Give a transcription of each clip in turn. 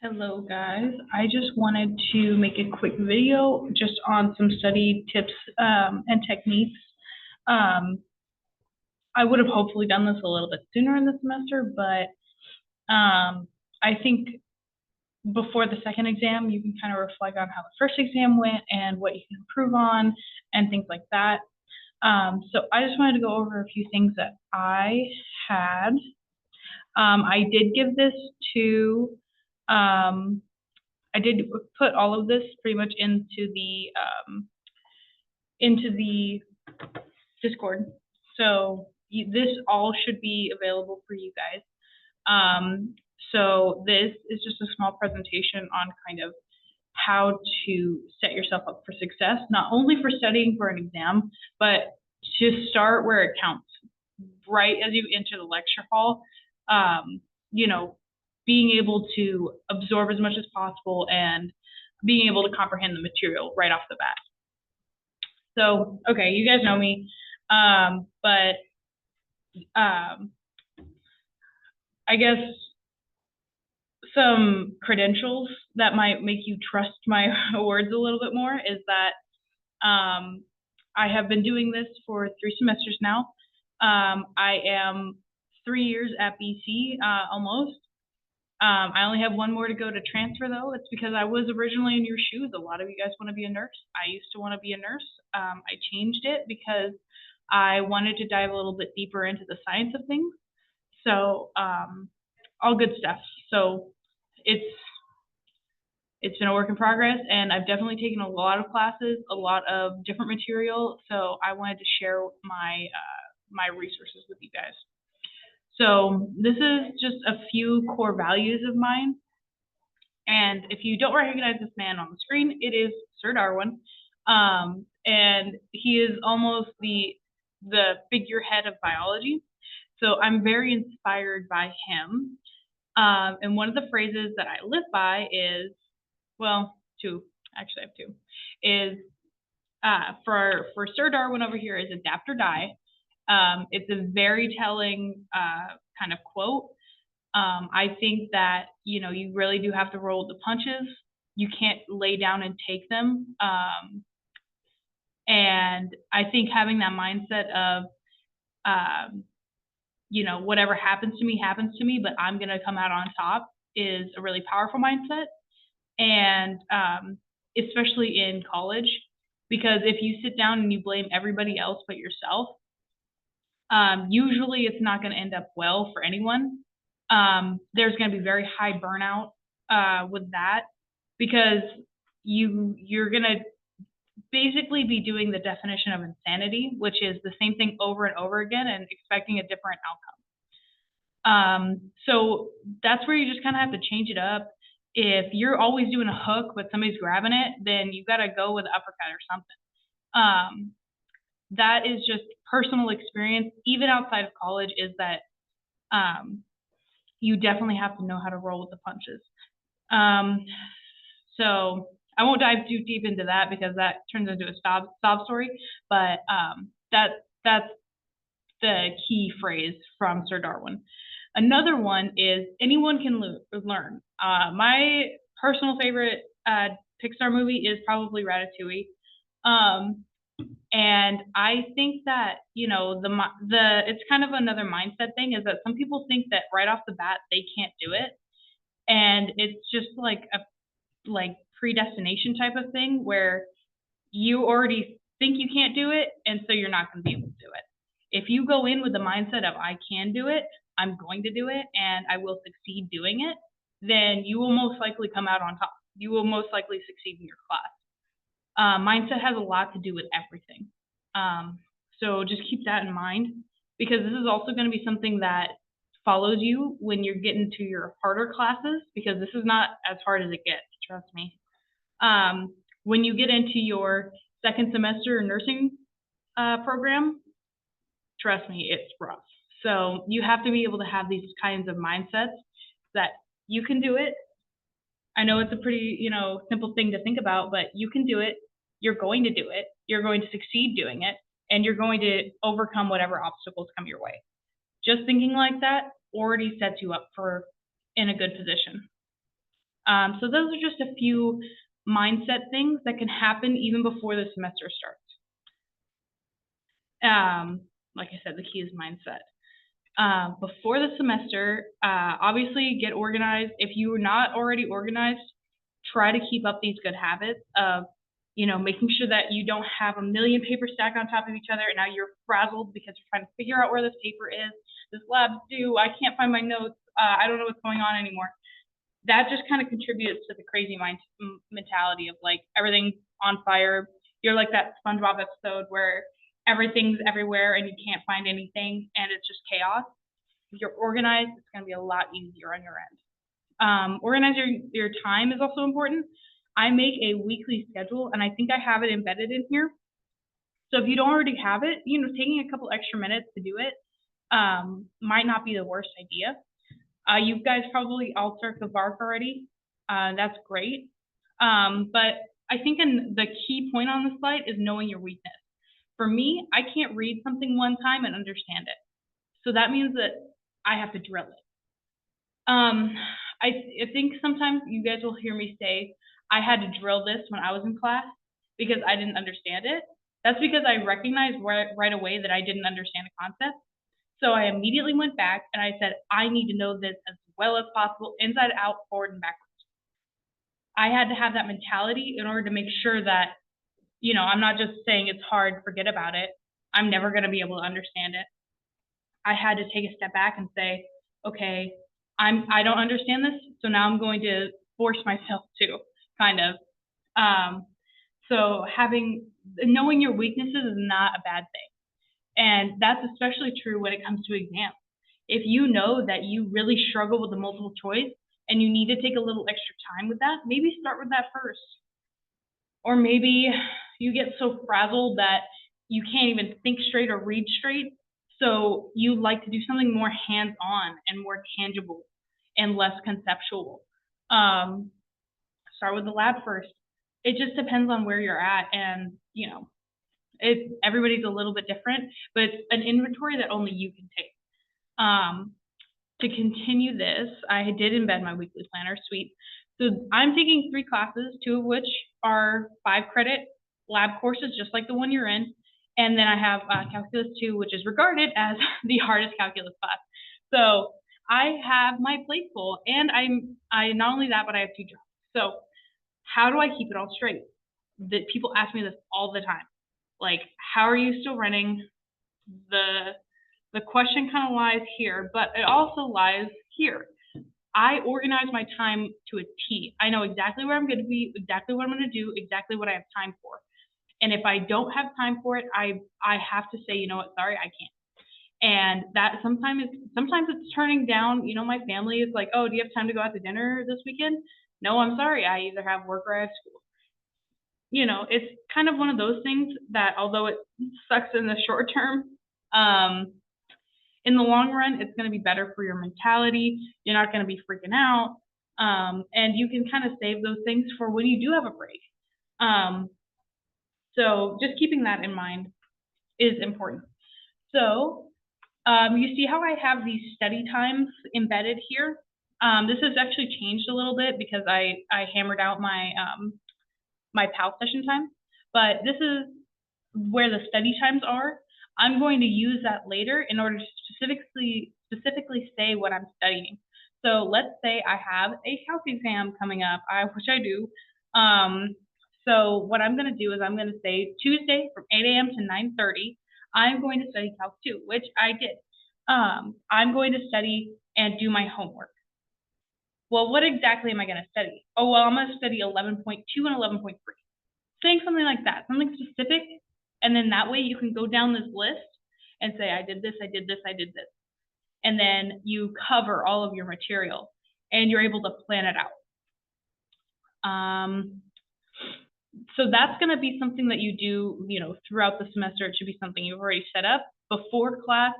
Hello guys, I just wanted to make a quick video just on some study tips and techniques. Um, I would have hopefully done this a little bit sooner in the semester, but I think before the second exam, you can kind of reflect on how the first exam went and what you can improve on and things like that. So I just wanted to go over a few things that I had. I did give this to I did put all of this pretty much into the Discord. So this all should be available for you guys. So this is just a small presentation on kind of how to set yourself up for success, not only for studying for an exam, but to start where it counts. Right as you enter the lecture hall, you know, being able to absorb as much as possible and being able to comprehend the material right off the bat. So, okay, you guys know me, but I guess some credentials that might make you trust my words a little bit more is that I have been doing this for 3 semesters now. I am 3 years at BC, almost. I only have 1 more to go to transfer though. It's because I was originally in your shoes. A lot of you guys want to be a nurse. I used to want to be a nurse. I changed it because I wanted to dive a little bit deeper into the science of things. So, all good stuff. So it's been a work in progress, and I've definitely taken a lot of classes, a lot of different material. So I wanted to share my my resources with you guys. So this is just a few core values of mine. And if you don't recognize this man on the screen, it is Sir Darwin. And he is almost the figurehead of biology. So I'm very inspired by him. And one of the phrases that I live by is, well, two, actually I have two, is for Sir Darwin over here is adapt or die. It's a very telling kind of quote. I think that, you really do have to roll the punches. You can't lay down and take them. And I think having that mindset of, whatever happens to me, but I'm going to come out on top is a really powerful mindset. And especially in college, because if you sit down and you blame everybody else but yourself, usually it's not going to end up well for anyone. There's going to be very high burnout with that, because you're going to basically be doing the definition of insanity, which is the same thing over and over again and expecting a different outcome. So that's where you just kind of have to change it up. If you're always doing a hook but somebody's grabbing it, then you got to go with an uppercut or something. That is just personal experience, even outside of college, is that you definitely have to know how to roll with the punches. So I won't dive too deep into that because that turns into a sob story, but that's the key phrase from Sir Darwin. Another one is anyone can learn. My personal favorite Pixar movie is probably Ratatouille. And I think that, it's kind of another mindset thing, is that some people think that right off the bat they can't do it. And it's just like a predestination type of thing where you already think you can't do it, and so you're not going to be able to do it. If you go in with the mindset of I can do it, I'm going to do it, and I will succeed doing it, then you will most likely come out on top. You will most likely succeed in your class. Mindset has a lot to do with everything. So just keep that in mind, because this is also going to be something that follows you when you're getting to your harder classes, because this is not as hard as it gets, trust me. When you get into your second semester nursing program, trust me, it's rough. So you have to be able to have these kinds of mindsets that you can do it. I know it's a pretty, simple thing to think about, but you can do it. You're going to do it. You're going to succeed doing it, and you're going to overcome whatever obstacles come your way. Just thinking like that already sets you up in a good position. So those are just a few mindset things that can happen even before the semester starts. Like I said, the key is mindset. Before the semester, obviously get organized. If you are not already organized, try to keep up these good habits of, making sure that you don't have a million papers stacked on top of each other and now you're frazzled because you're trying to figure out where this paper is. This lab's due. I can't find my notes. I don't know what's going on anymore. That just kind of contributes to the crazy mentality of like everything's on fire. You're like that SpongeBob episode where everything's everywhere and you can't find anything and it's just chaos. If you're organized, it's going to be a lot easier on your end. Organize your time is also important. I make a weekly schedule and I think I have it embedded in here. So if you don't already have it, taking a couple extra minutes to do it might not be the worst idea. You guys probably all start the VARC already. That's great. But I think the key point on this slide is knowing your weakness. For me, I can't read something one time and understand it. So that means that I have to drill it. I think sometimes you guys will hear me say, I had to drill this when I was in class because I didn't understand it. That's because I recognized right away that I didn't understand a concept. So I immediately went back and I said, I need to know this as well as possible, inside out, forward, and backwards. I had to have that mentality in order to make sure that, I'm not just saying it's hard, forget about it. I'm never going to be able to understand it. I had to take a step back and say, okay, I don't understand this, so now I'm going to force myself to, kind of. So knowing your weaknesses is not a bad thing. And that's especially true when it comes to exams. If you know that you really struggle with the multiple choice and you need to take a little extra time with that, maybe start with that first. Or maybe you get so frazzled that you can't even think straight or read straight. So you like to do something more hands-on and more tangible and less conceptual. Start with the lab first. It just depends on where you're at, and everybody's a little bit different, but it's an inventory that only you can take. To continue this, I did embed my weekly planner, sweet. So I'm taking 3 classes, 2 of which are 5-credit lab courses, just like the one you're in. And then I have Calculus 2, which is regarded as the hardest calculus class. So I have my plate full, and I not only that, but I have 2 jobs. So how do I keep it all straight? People ask me this all the time. Like, how are you still running? The question kind of lies here, but it also lies here. I organize my time to a T. I know exactly where I'm going to be, exactly what I'm going to do, exactly what I have time for. And if I don't have time for it, I have to say, you know what, sorry, I can't. And that sometimes it's turning down, my family is like, oh, do you have time to go out to dinner this weekend? No, I'm sorry, I either have work or I have school. It's kind of one of those things that although it sucks in the short term, in the long run, it's going to be better for your mentality. You're not going to be freaking out. And you can kind of save those things for when you do have a break. So just keeping that in mind is important. So you see how I have these study times embedded here? This has actually changed a little bit because I hammered out my my PAL session time, but this is where the study times are. I'm going to use that later in order to specifically say what I'm studying. So let's say I have a calc exam coming up, which I do. So what I'm going to do is I'm going to say Tuesday from 8 a.m. to 9:30, I'm going to study Calc 2, which I did. I'm going to study and do my homework. Well, what exactly am I going to study? Oh, well, I'm going to study 11.2 and 11.3. Saying something like that, something specific, and then that way you can go down this list and say, I did this, I did this, I did this. And then you cover all of your material and you're able to plan it out. So that's going to be something that you do, throughout the semester. It should be something you've already set up before class.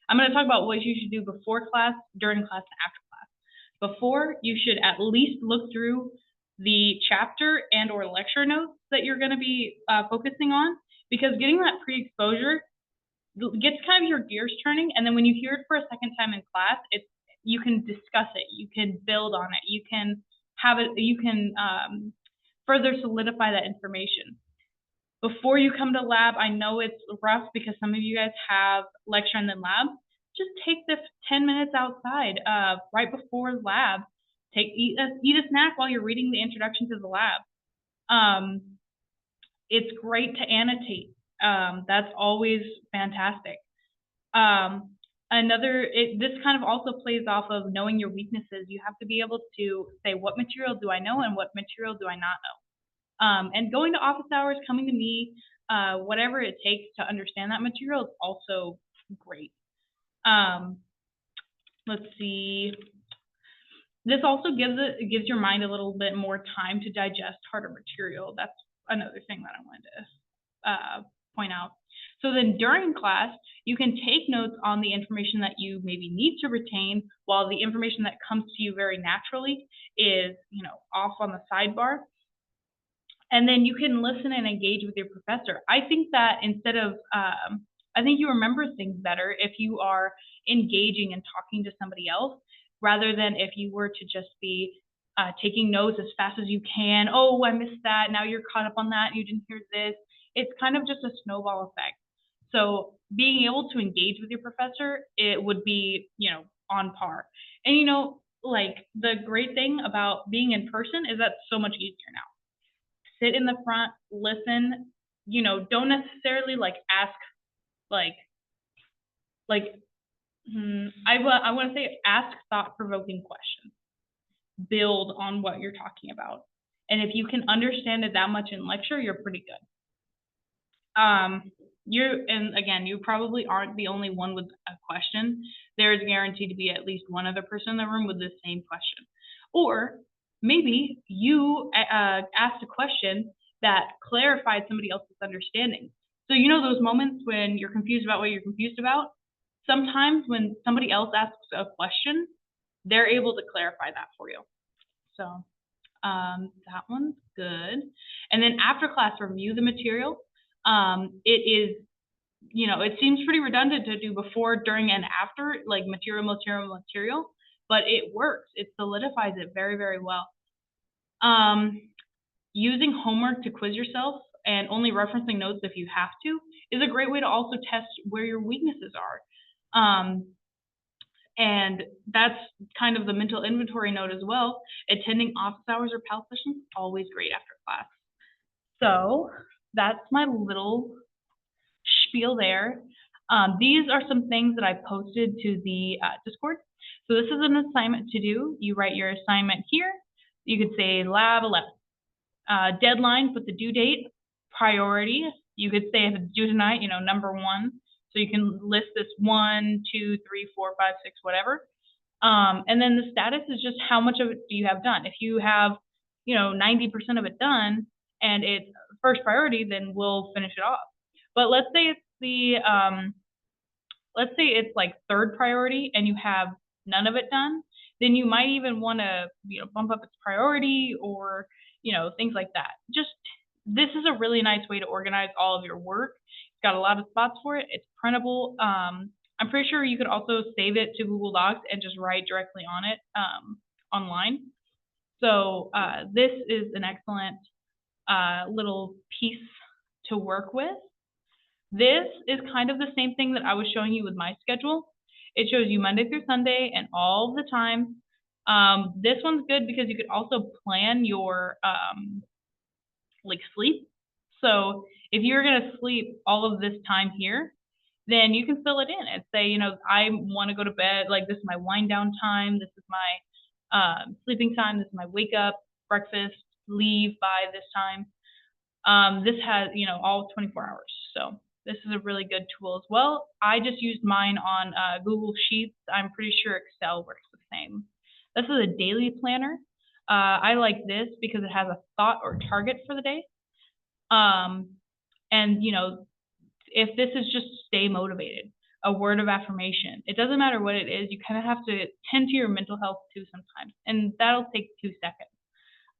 I'm going to talk about what you should do before class, during class, and after class. Before, you should at least look through the chapter and or lecture notes that you're going to be focusing on, because getting that pre-exposure gets kind of your gears turning, and then when you hear it for a second time in class, you can discuss it, you can build on it, you can have it, you can further solidify that information. Before you come to lab, I know it's rough because some of you guys have lecture and then lab. Just take this 10 minutes outside right before lab. Eat a snack while you're reading the introduction to the lab. It's great to annotate. That's always fantastic. This kind of also plays off of knowing your weaknesses. You have to be able to say, what material do I know and what material do I not know? And going to office hours, coming to me, whatever it takes to understand that material is also great. Let's see. This also gives your mind a little bit more time to digest harder material. That's another thing that I wanted to point out. So then during class, you can take notes on the information that you maybe need to retain, while the information that comes to you very naturally is, off on the sidebar. And then you can listen and engage with your professor. I think that instead of, I think you remember things better if you are engaging and talking to somebody else, rather than if you were to just be taking notes as fast as you can. Oh, I missed that. Now you're caught up on that. You didn't hear this. It's kind of just a snowball effect. So being able to engage with your professor, it would be, on par. And, like the great thing about being in person is that's so much easier now. Sit in the front, listen, don't necessarily ask I want to say ask thought-provoking questions. Build on what you're talking about. And if you can understand it that much in lecture, you're pretty good. And again, you probably aren't the only one with a question. There is guaranteed to be at least one other person in the room with the same question. Or maybe you asked a question that clarified somebody else's understanding. So those moments when you're confused about what you're confused about? Sometimes when somebody else asks a question, they're able to clarify that for you. So that one's good. And then after class, review the material. It is, it seems pretty redundant to do before, during, and after, like material, but it works. It solidifies it very, very well. Using homework to quiz yourself and only referencing notes if you have to is a great way to also test where your weaknesses are. And that's kind of the mental inventory note as well. Attending office hours or PAL sessions, always great after class. So that's my little spiel there. These are some things that I posted to the Discord. So this is an assignment to do. You write your assignment here. You could say lab 11. Deadline, put the due date. Priority, you could say if it's due tonight, number 1. So you can list this 1, 2, 3, 4, 5, 6, whatever. And then the status is just how much of it do you have done. If you have, 90% of it done and it's first priority, then we'll finish it off. But let's say it's like third priority and you have none of it done, then you might even want to, bump up its priority or, things like that. This is a really nice way to organize all of your work. It's got a lot of spots for it. It's printable. I'm pretty sure you could also save it to Google Docs and just write directly on it online. So this is an excellent little piece to work with. This is kind of the same thing that I was showing you with my schedule. It shows you Monday through Sunday and all the time. This one's good because you could also plan your sleep. So if you're going to sleep all of this time here, then you can fill it in and say, I want to go to bed, this is my wind down time, this is my sleeping time, this is my wake up, breakfast, leave by this time. This has, all 24 hours. So this is a really good tool as well. I just used mine on Google Sheets. I'm pretty sure Excel works the same. This is a daily planner. I like this because it has a thought or target for the day. And, if this is just stay motivated, a word of affirmation, it doesn't matter what it is, you kind of have to tend to your mental health too sometimes, and that'll take 2 seconds.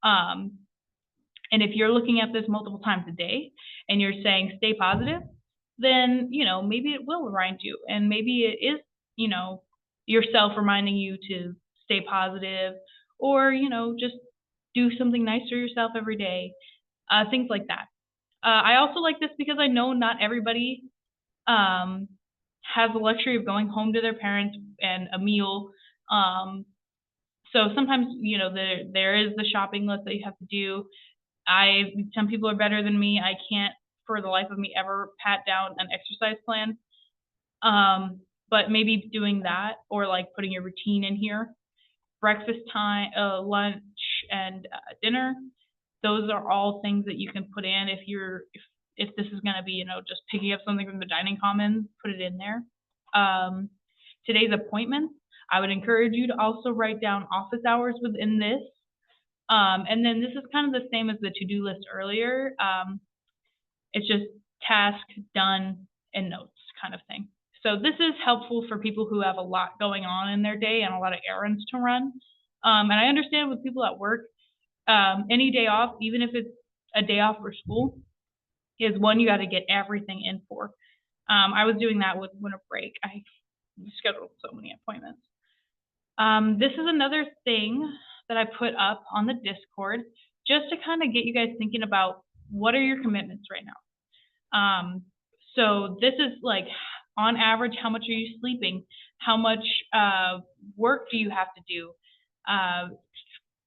And if you're looking at this multiple times a day and you're saying stay positive, then, maybe it will remind you, and maybe it is, yourself reminding you to stay positive, or, just do something nice for yourself every day, things like that. I also like this because I know not everybody um, has the luxury of going home to their parents and a meal. Um, so sometimes, there is the shopping list that you have to do. Some people are better than me. I can't for the life of me ever pat down an exercise plan. But maybe doing that or like putting your routine in here, breakfast time, lunch, and dinner. Those are all things that you can put in if this is going to be, just picking up something from the dining commons, put it in there. Today's appointments, I would encourage you to also write down office hours within this. And then this is kind of the same as the to-do list earlier. It's just task, done, and notes kind of thing. So this is helpful for people who have a lot going on in their day and a lot of errands to run. And I understand with people at work, any day off, even if it's a day off for school, is one you got to get everything in for. I was doing that with winter break. I scheduled so many appointments. This is another thing that I put up on the Discord just to kind of get you guys thinking about what are your commitments right now. So this is like on average, how much are you sleeping? How much work do you have to do?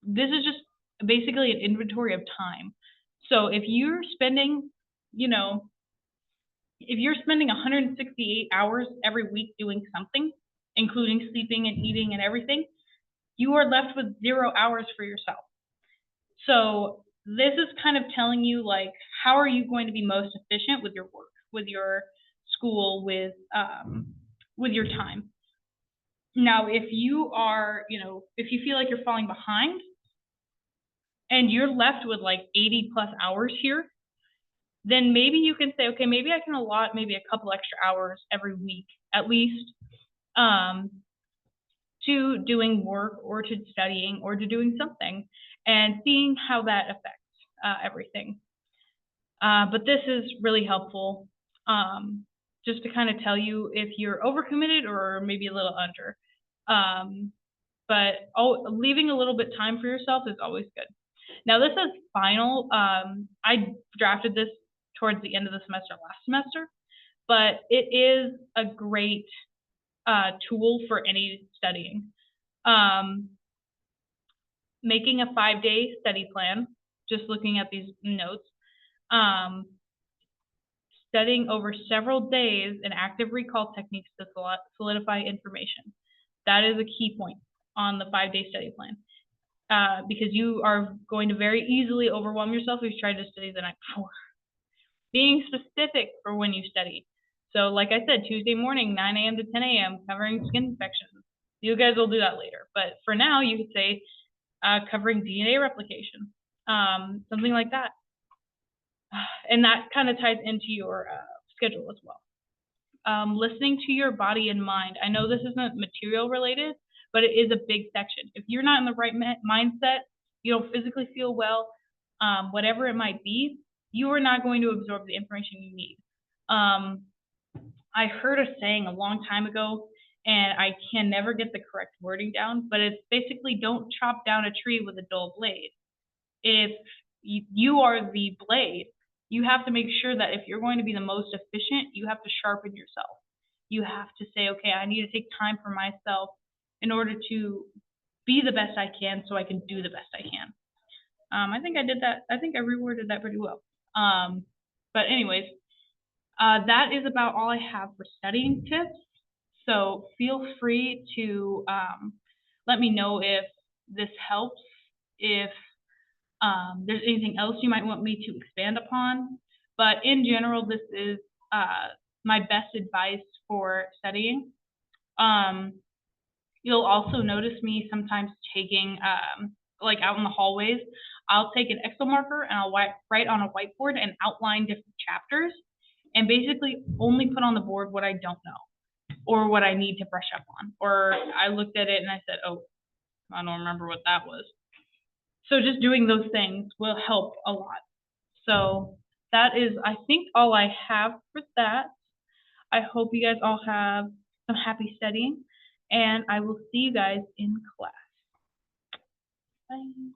This is just basically an inventory of time. So if you're spending, if you're spending 168 hours every week doing something, including sleeping and eating and everything, you are left with 0 hours for yourself. So this is kind of telling you like, how are you going to be most efficient with your work, with your school, with your time. Now, if you are, if you feel like you're falling behind and you're left with like 80 plus hours here, then maybe you can say, okay, maybe I can allot maybe a couple extra hours every week at least to doing work or to studying or to doing something and seeing how that affects everything. But this is really helpful just to kind of tell you if you're overcommitted or maybe a little under. But leaving a little bit time for yourself is always good. Now this is final. I drafted this towards the end of the semester last semester, but it is a great tool for any studying. Making a 5-day study plan, just looking at these notes, studying over several days and active recall techniques to solidify information. That is a key point on the 5-day study plan. Because you are going to very easily overwhelm yourself if you try to study the night before. Being specific for when you study. So like I said, Tuesday morning, 9 a.m. to 10 a.m., covering skin infections. You guys will do that later. But for now, you could say covering DNA replication, something like that. And that kind of ties into your schedule as well. Listening to your body and mind. I know this isn't material related, but it is a big section. If you're not in the right mindset, you don't physically feel well, whatever it might be, you are not going to absorb the information you need. I heard a saying a long time ago, and I can never get the correct wording down, but it's basically don't chop down a tree with a dull blade. If you are the blade, you have to make sure that if you're going to be the most efficient, you have to sharpen yourself. You have to say, okay, I need to take time for myself in order to be the best I can so I can do the best I can. I think I did that. I think I reworded that pretty well. But anyways, that is about all I have for studying tips. So feel free to let me know if this helps, if there's anything else you might want me to expand upon. But in general, this is my best advice for studying. You'll also notice me sometimes taking, like out in the hallways, I'll take an Excel marker and I'll write on a whiteboard and outline different chapters and basically only put on the board what I don't know or what I need to brush up on. Or I looked at it and I said, oh, I don't remember what that was. So just doing those things will help a lot. So that is, I think, all I have for that. I hope you guys all have some happy studying, and I will see you guys in class. Bye.